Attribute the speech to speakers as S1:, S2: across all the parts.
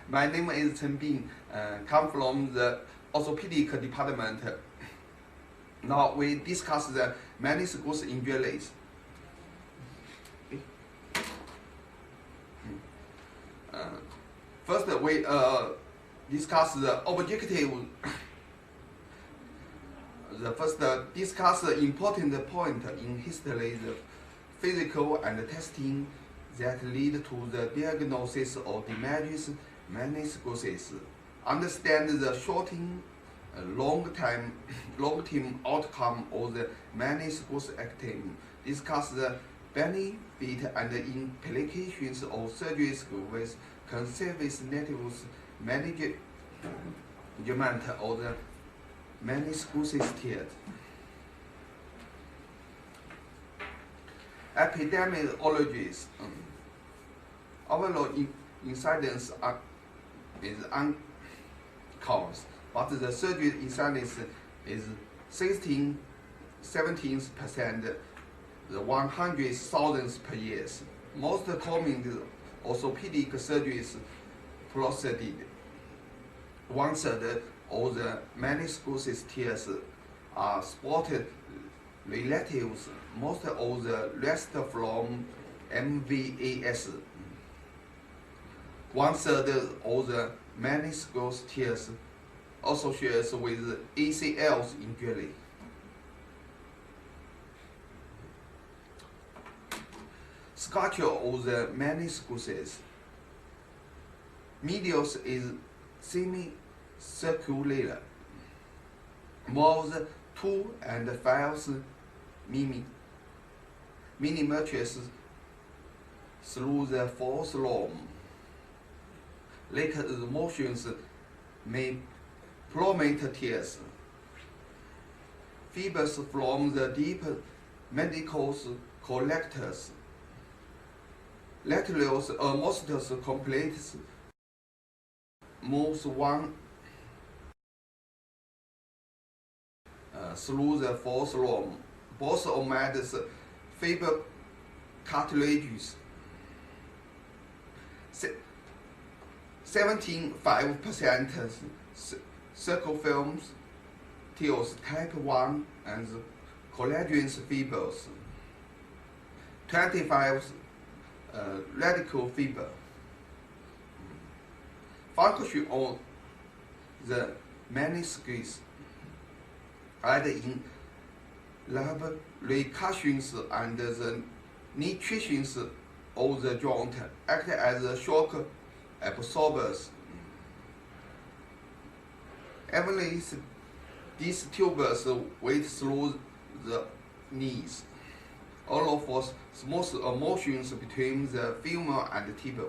S1: My name is Chen Bing, come from the orthopedic department. Now we discuss the meniscus injuries. First, we discuss the objective. Discuss the important point in history, the physical and testing that lead to the diagnosis of damaged meniscus. Understand the short-term, long-term outcome of the meniscus activity. Discuss the benefit and implications of surgeries with conservative management of the meniscus tears. Epidemiologists. Overall incidence is uncaused, but the surgery incidence is 17%, the 100,000 per year. Most common orthopedic surgeries proceeded. 1/3 of the meniscus tears are spotted relatives, most of the rest from MVAS. 1/3 of the meniscus tears associated with ACL injury. Structure of the meniscus. Medius is semicircular, moves 2 and 5 millimeters through the fourth lobe. Later motions may plummet tears. Fibers from the deep meniscus collectors. Laterals most completes moves 1 through the fourth lobe. Both omit fiber cartilages. 75% circumfilms, tears type 1 and collagen fibers. 25 radical fiber. Function of the meniscus aid in lubrications and the nutrition of the joint, act as shock absorbers. Every these tubers wait through the knees, allow for smooth motions between the femur and the tibia.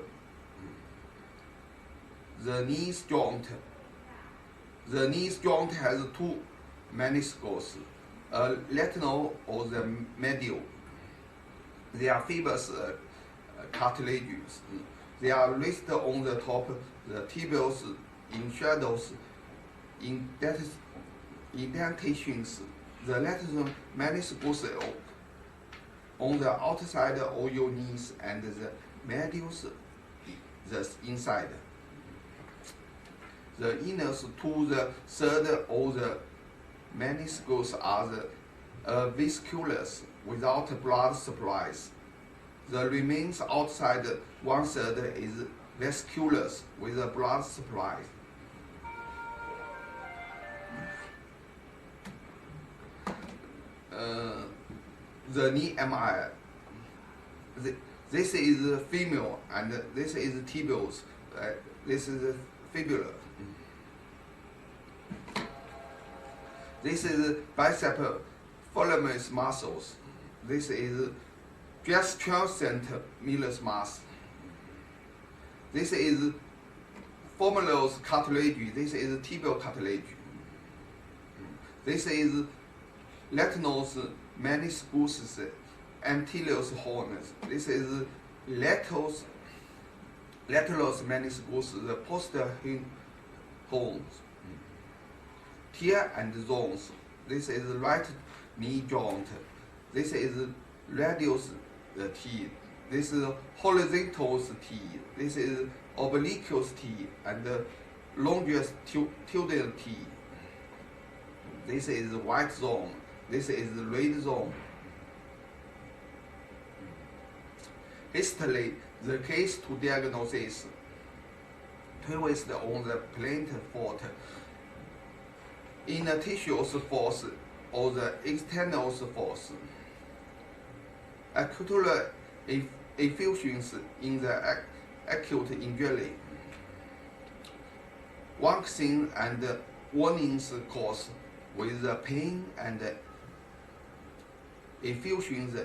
S1: The knee joint. The knee joint has 2 meniscus, a lateral or the medial. They are fibers cartilages. They are listed on the top, the tibials in shadows, indentations. The lateral meniscus on the outside of your knees and the medials the inside. The inners to the third of the meniscus are the vasculars without blood supplies. The remains outside 1/3 is vasculars with a blood supply. The knee MI. This is female and this is tibials. This is fibula. This is bicep femoris muscles. This is gastrocnemius mass. This is femoral cartilage. This is tibial cartilage. This is lateral meniscus anterior horns. This is lateral meniscus, the posterior horns. Tear and zones. This is right knee joint. This is radius T. This is horizontal T. This is obliquity and longitudinality. This is white zone. This is red zone. Hastily, the case to diagnosis twist on the plant fault in the tissue's force or the external force. Acute effusions in the acute injury. Waxing and warnings cause with the pain and effusions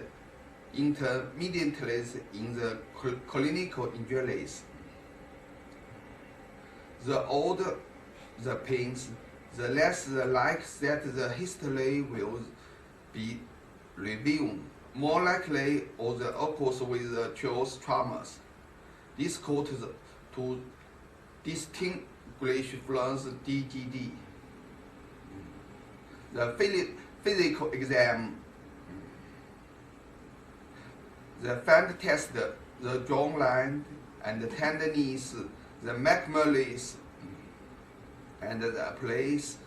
S1: intermediately in the clinical injuries. The older the pains, the less the like that the history will be reviewed. More likely, or the occurs with the child's traumas. This quote to distinguish from the DGD. The physical exam. The fan test, the jaw line and the tenderness, the McMurray's, and the place,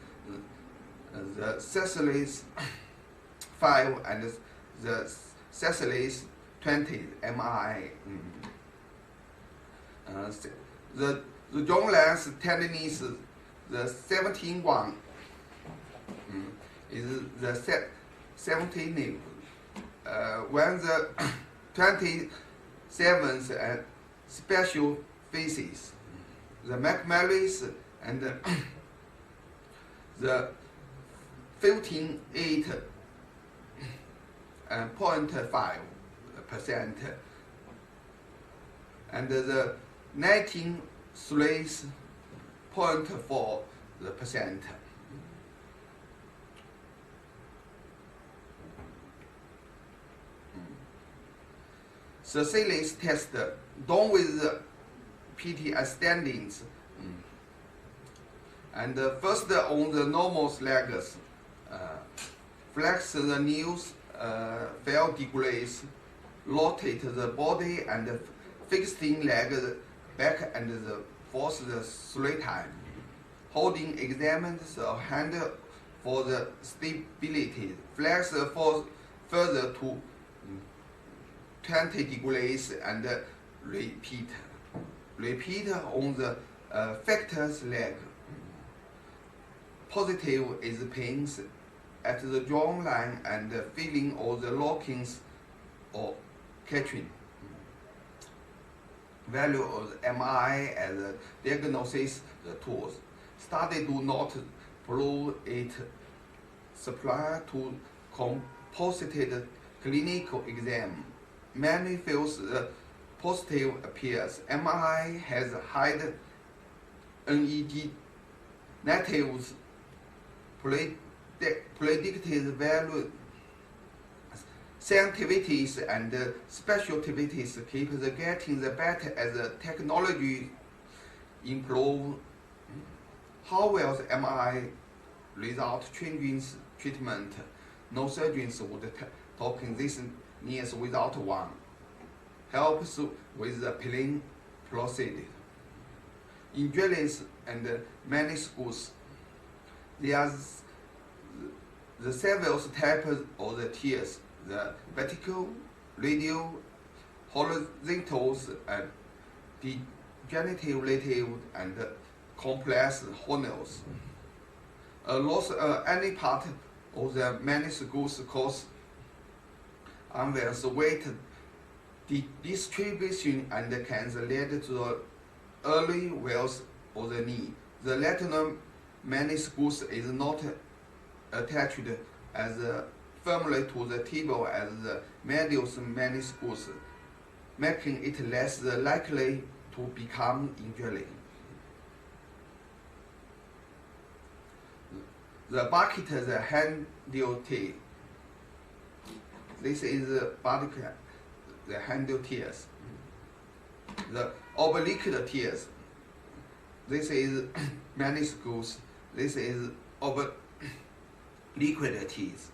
S1: the Cecily's 5 and the Cecily's 20 MRI. The jaw line's tenderness, the 17 one is the 17. When the 27th and special phases, the McMurray's and the 58.5%, and the 19.4%. Cecily's test done with the PTS standings. And first on the normal legs, flex the knees, fail degrees, rotate the body and fixing leg back and the force the 3 times. Holding examines the hand for the stability. Flex for further to 20 degrees and repeat. Repeat on the factor's leg. Positive is pains at the jaw line and feeling of the lockings or catching. Value of the MRI as a diagnosis tools. Study do not prove it supply to composited clinical exam. Many feels the positive appears. MRI has high NEG negatives predicted value. Scientists and specialties keep the getting the better as the technology improve. How will the MRI result changing treatment? No surgeons would talking this needs without one. Helps with the plain procedure. Injuries and meniscus. There are the several types of the tears, the vertical, radial, horizontals, and degenerative and complex horns. Loss any part of the meniscus cause unbalanced weight distribution and can lead to the early wears of the knee. The lateral meniscus is not attached as firmly to the tibia as the medial meniscus, making it less likely to become injury. The bucket, the handle T. This is the bucket, the handle tears. The oblique tears. This is meniscus. This is liquid tears.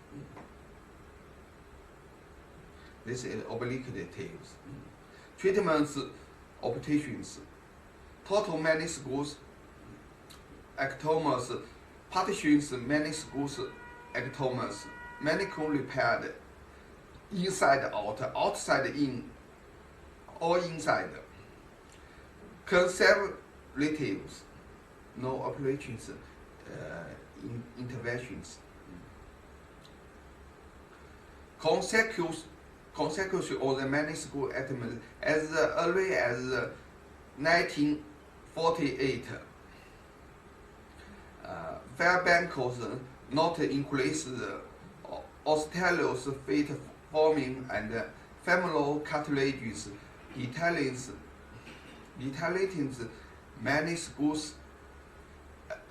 S1: This is oblique tears. Treatments, operations. total meniscus ectomas, partitions meniscus ectomas, medical repaired, inside out, outside in, or inside. Conservatives, no operations, interventions. Consecution of the meniscus ectomas as early as 1948. Fairbankos not increase the osteolos feet forming and femoral cartilages, detallating meniscus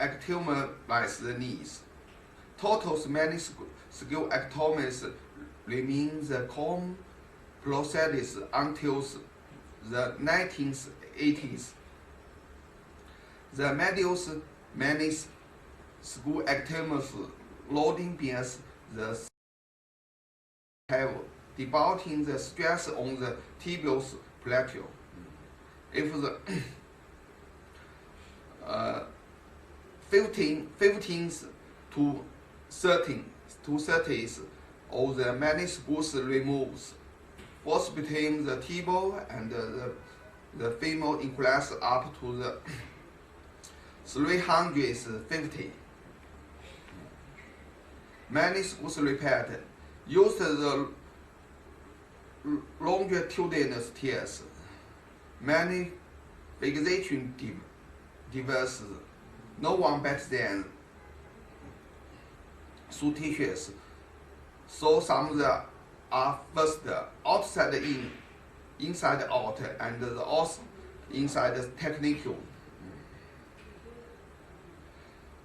S1: ectomas the knees. Total meniscus ectomas remains the common procedure until the 1980s. The medial meniscus ectomas loading bears the have debuting the stress on the tibial plateau. If the 15th to 30th of the meniscus removes, force between the tibial and the femur increase up to the 350. Meniscus repaired used the longitudinal tears. Many fixation devices, no one better than suspicious. So some that are first outside in, inside out, and the also inside technical.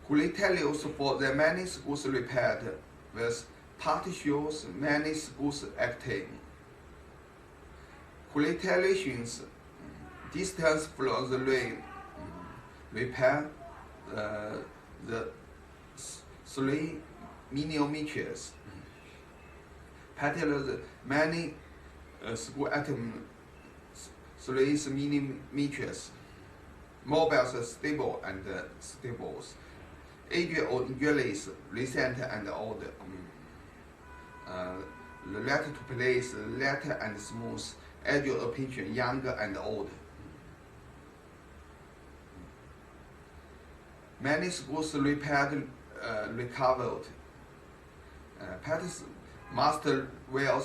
S1: Criteria for the meniscus repaired with partitions meniscus acting. Criteria distance from the repair the 3 millimeters. Pattern many school atom 3 millimeters. Mobiles stable and stables. Age or injuries recent and old. Related to place, later and smooth. Age of patient young and old. Meniscus repaired, recovered. Patients must wear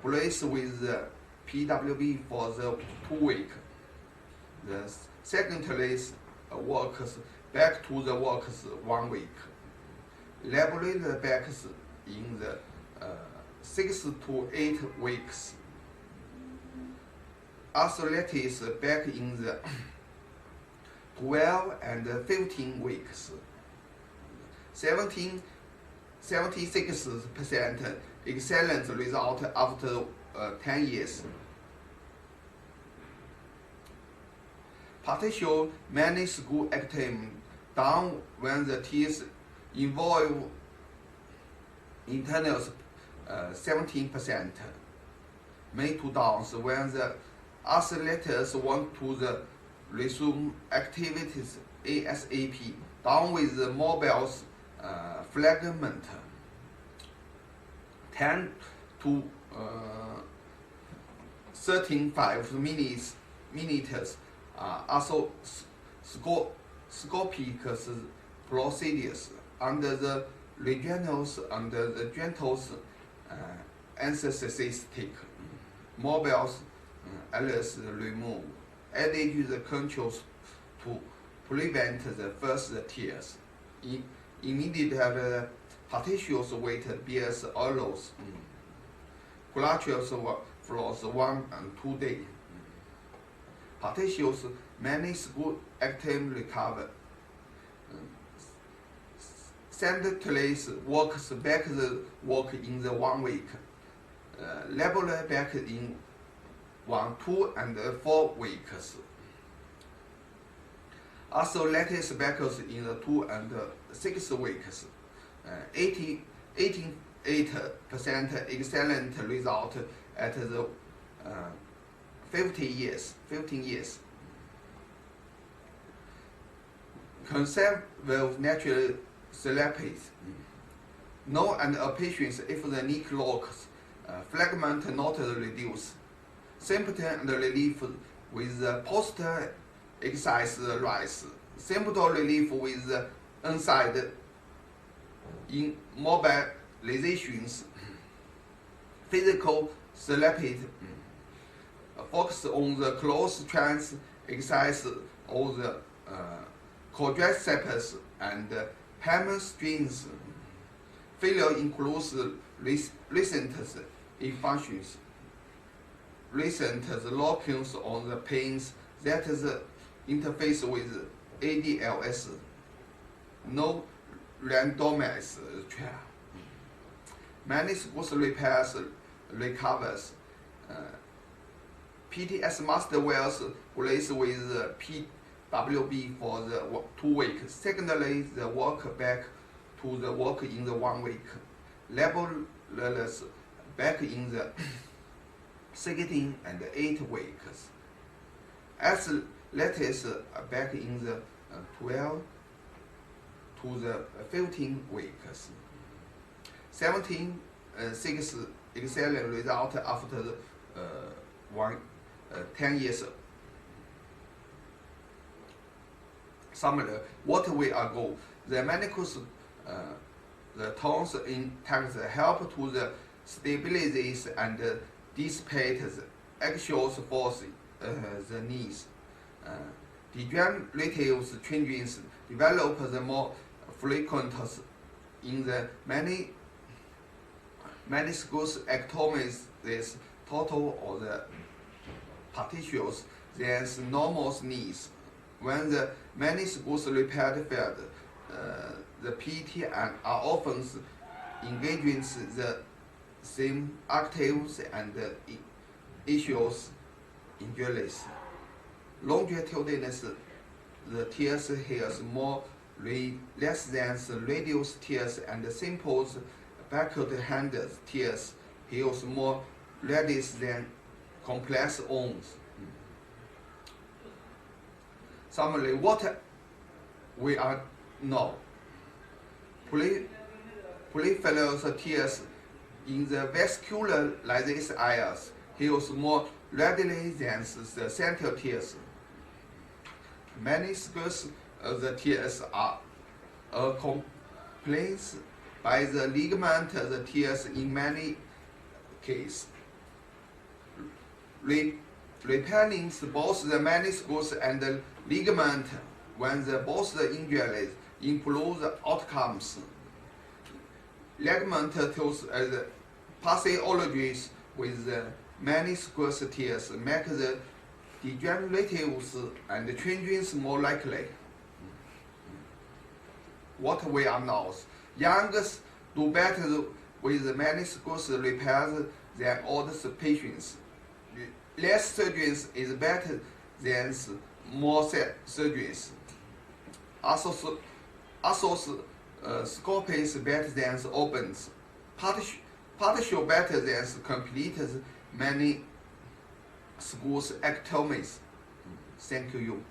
S1: brace with the PWB for the 2 weeks. The second release works back to the works 1 week. Laborate back in the 6 to 8 weeks. Arthritis back in the 12 and 15 weeks. 76% excellent result after 10 years. Partial meniscus ectomy done when the teeth involve internals 17%. Made to downs when the oscillators want to resume activities ASAP. Down with the mobile's fragment. 10 to 35 minutes also scopic procedures under the regionals under the gentle anesthetic. Mobiles alias remove. Added the controls to prevent the first tears. Immediate partitions weight bears allows. Clutches flows 1 and 2 days. Partitions meniscus ectomy recover. Sandtrace works back the work in the 1 week. Laboratory back in 1, 2, and 4 weeks. Also latest back in the 2 and 6 weeks. 88% excellent result at the 15 years. conserve natural therapies. No and a patient if the knee locks, fragment not reduce. Symptom and relief with post exercise rise. Symptom relief with inside immobilizations. Physical therapy focus on the close trans exercise of the quadriceps and hamstrings. Failure includes recent infusions, recent lockings on the pains that interface with ADLS. No randomized trial. Meniscus repairs recovers. PTS master wears place with PWB for the 2 weeks. Secondly, the work back to the work in the 1 week. Labelless back in the 16 and 8 weeks. Athletes back in the 12 to the 15 weeks. 6 excellent result after 10 years. Summary: what we ago, the meniscus, the tones intact help to the stabilize and dissipate the axial force the knees. Degenerative changes develop the more frequent in the meniscus ectomies, this total or the partitions than normal knees. When the meniscus repair failed, the PT and are often engaging the same actives and issues injuries. Longitudinous, the tears heals more less than radius tears and simple backward hand tears heals more radius than complex wounds. Summary: what we are know. Peripheral tears in the vascular lysis areas heals more readily than the central tears. Meniscus the tears are accompanied by the ligament the tears in many cases. Repairing both the meniscus and the ligament when both the injuries improve the outcomes. Ligament tears as pathologies with the meniscus tears make the degeneratives and changes more likely. What we are now, youngers do better with meniscus repairs than older patients. Less surgeries is better than more surgeries. Arthroscopy is better than opens. Partial better than complete many schools ectomies. Thank you.